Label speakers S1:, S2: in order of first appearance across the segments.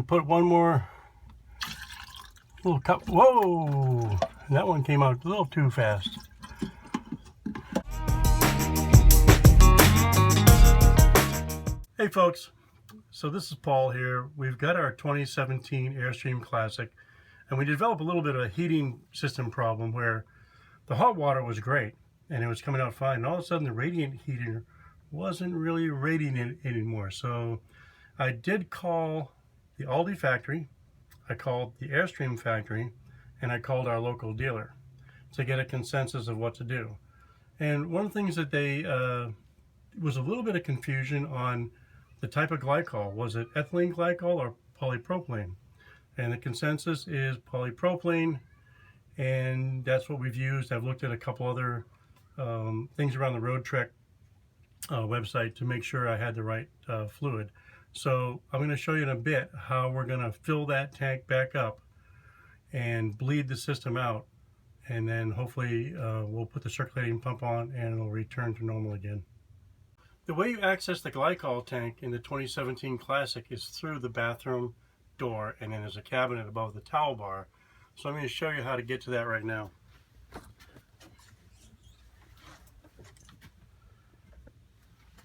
S1: put one more little cup. Whoa! That one came out a little too fast. Hey folks, so this is Paul here. We've got our 2017 Airstream Classic, and we developed a little bit of a heating system problem where the hot water was great and it was coming out fine, and all of a sudden the radiant heater wasn't really radiating anymore. So I did call the Alde factory, I called the Airstream factory, and I called our local dealer to get a consensus of what to do. And one of the things that they was a little bit of confusion on the type of glycol. Was it ethylene glycol or polypropylene? And the consensus is polypropylene, and that's what we've used. I've looked at a couple other things around the Road Trek website to make sure I had the right fluid. So I'm going to show you in a bit how we're going to fill that tank back up and bleed the system out, and then hopefully we'll put the circulating pump on and it'll return to normal again. The way you access the glycol tank in the 2017 Classic is through the bathroom door, and then there's a cabinet above the towel bar. So I'm going to show you how to get to that right now.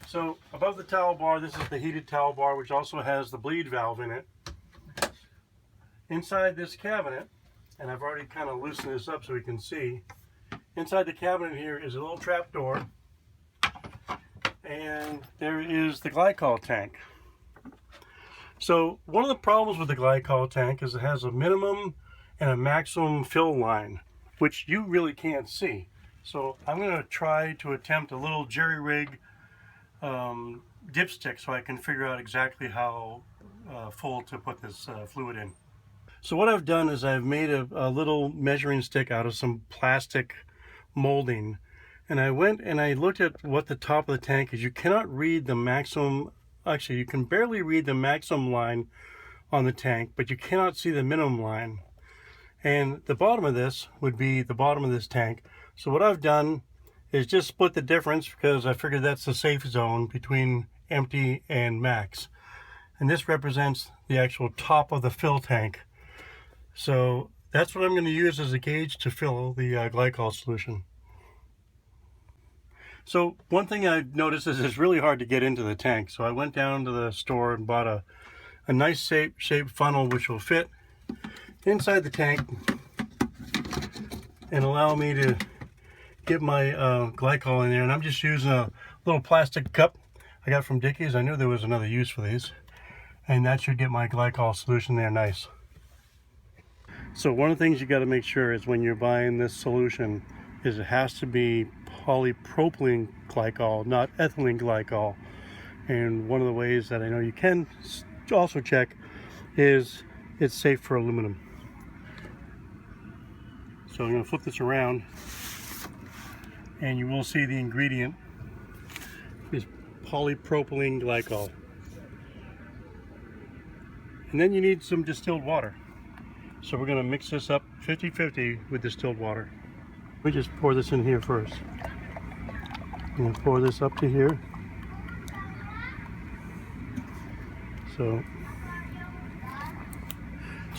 S1: So above the towel bar, this is the heated towel bar, which also has the bleed valve in it. Inside this cabinet, and I've already kind of loosened this up so we can see, inside the cabinet here is a little trap door, and there is the glycol tank. So one of the problems with the glycol tank is it has a minimum and a maximum fill line, which you really can't see. So I'm going to try to attempt a little jerry-rig dipstick so I can figure out exactly how full to put this fluid in. So what I've done is I've made a little measuring stick out of some plastic molding, and I went and I looked at what the top of the tank is. You cannot read the maximum, actually you can barely read the maximum line on the tank, but you cannot see the minimum line. And the bottom of this would be the bottom of this tank. So what I've done is just split the difference, because I figured that's the safe zone between empty and max. And this represents the actual top of the fill tank. So that's what I'm going to use as a gauge to fill the glycol solution. So one thing I've noticed is it's really hard to get into the tank. So I went down to the store and bought a nice shaped funnel which will fit inside the tank and allow me to get my glycol in there. And I'm just using a little plastic cup I got from Dickies. I knew there was another use for these, and that should get my glycol solution there nice. So one of the things you got to make sure is when you're buying this solution is it has to be polypropylene glycol, not ethylene glycol. And one of the ways that I know you can also check is it's safe for aluminum. So I'm going to flip this around, and you will see the ingredient is polypropylene glycol. And then you need some distilled water. So we're going to mix this up 50-50 with distilled water. We just pour this in here first. I'm going to pour this up to here. So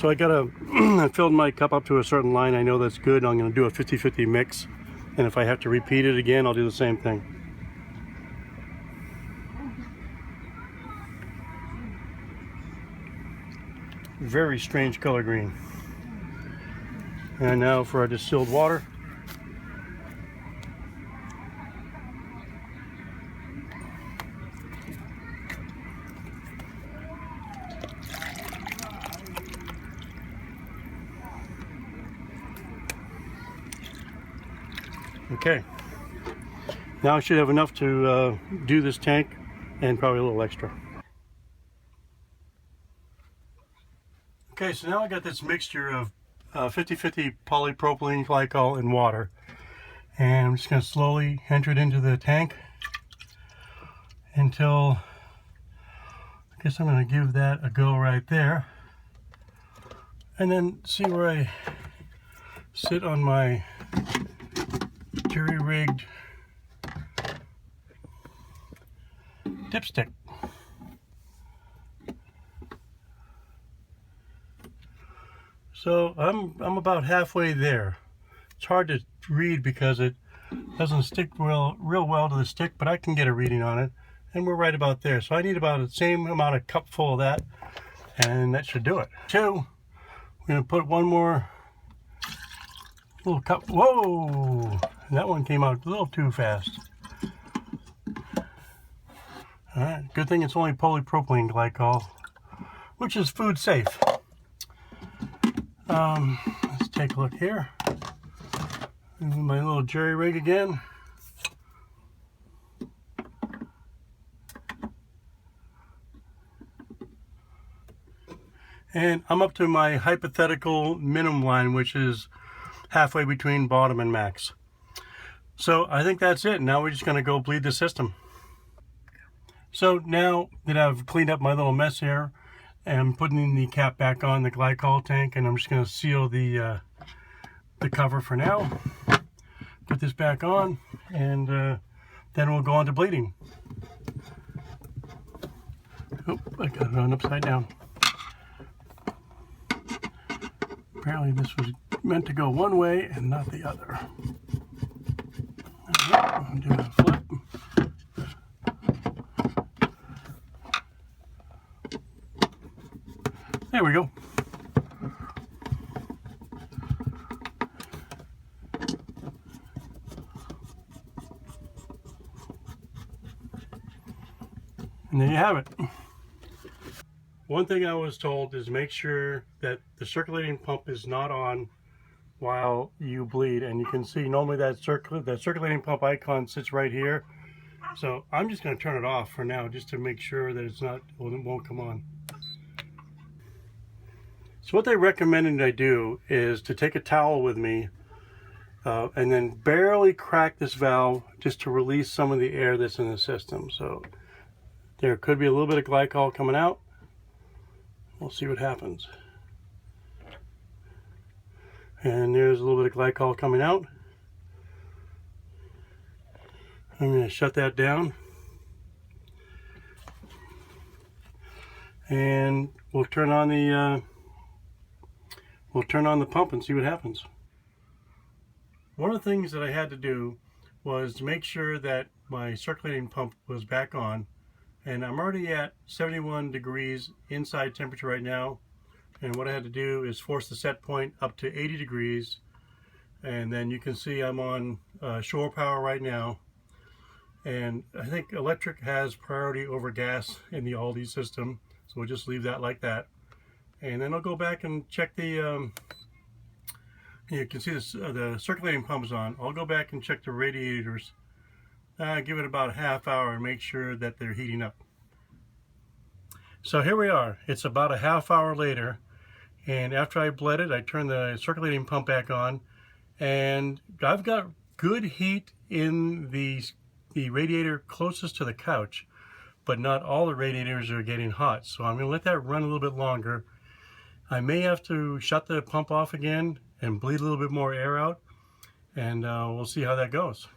S1: I I filled my cup up to a certain line. I know that's good. I'm going to do a 50-50 mix. And if I have to repeat it again, I'll do the same thing. Very strange color green. And now for our distilled water. Okay, now I should have enough to do this tank, and probably a little extra. Okay, so now I got this mixture of 50-50 polypropylene glycol and water, and I'm just going to slowly enter it into the tank until, I guess I'm going to give that a go right there, and then see where I sit on my jury-rigged dipstick. So I'm about halfway there. It's hard to read because it doesn't stick real well to the stick, but I can get a reading on it, and we're right about there. So I need about the same amount of cup full of that, and that should do it. 2, we're gonna put one more little cup. Whoa! That one came out a little too fast. All right, good thing it's only polypropylene glycol, which is food safe. Let's take a look here. My little jerry rig again. And I'm up to my hypothetical minimum line, which is halfway between bottom and max. So I think that's it. Now we're just going to go bleed the system. So now that I've cleaned up my little mess here, I'm putting the cap back on the glycol tank, and I'm just going to seal the cover for now. Put this back on, and then we'll go on to bleeding. Oh, I got it on upside down. Apparently this was meant to go one way and not the other. All right, I'll do a flip. There we go. And there you have it. One thing I was told is make sure that the circulating pump is not on while you bleed. And you can see normally that circulating pump icon sits right here. So I'm just going to turn it off for now just to make sure that it won't come on. So what they recommended I do is to take a towel with me and then barely crack this valve just to release some of the air that's in the system. So there could be a little bit of glycol coming out. We'll see what happens. And there's a little bit of glycol coming out. I'm going to shut that down. And we'll turn on the pump and see what happens. One of the things that I had to do was to make sure that my circulating pump was back on. And I'm already at 71 degrees inside temperature right now. And what I had to do is force the set point up to 80 degrees. And then you can see I'm on shore power right now. And I think electric has priority over gas in the Alde system. So we'll just leave that like that. And then I'll go back and check the, you can see the circulating pump is on. I'll go back and check the radiators. Give it about a half hour and make sure that they're heating up. So here we are. It's about a half hour later, and after I bled it, I turned the circulating pump back on, and I've got good heat in the radiator closest to the couch, but not all the radiators are getting hot. So I'm going to let that run a little bit longer. I may have to shut the pump off again and bleed a little bit more air out, and we'll see how that goes.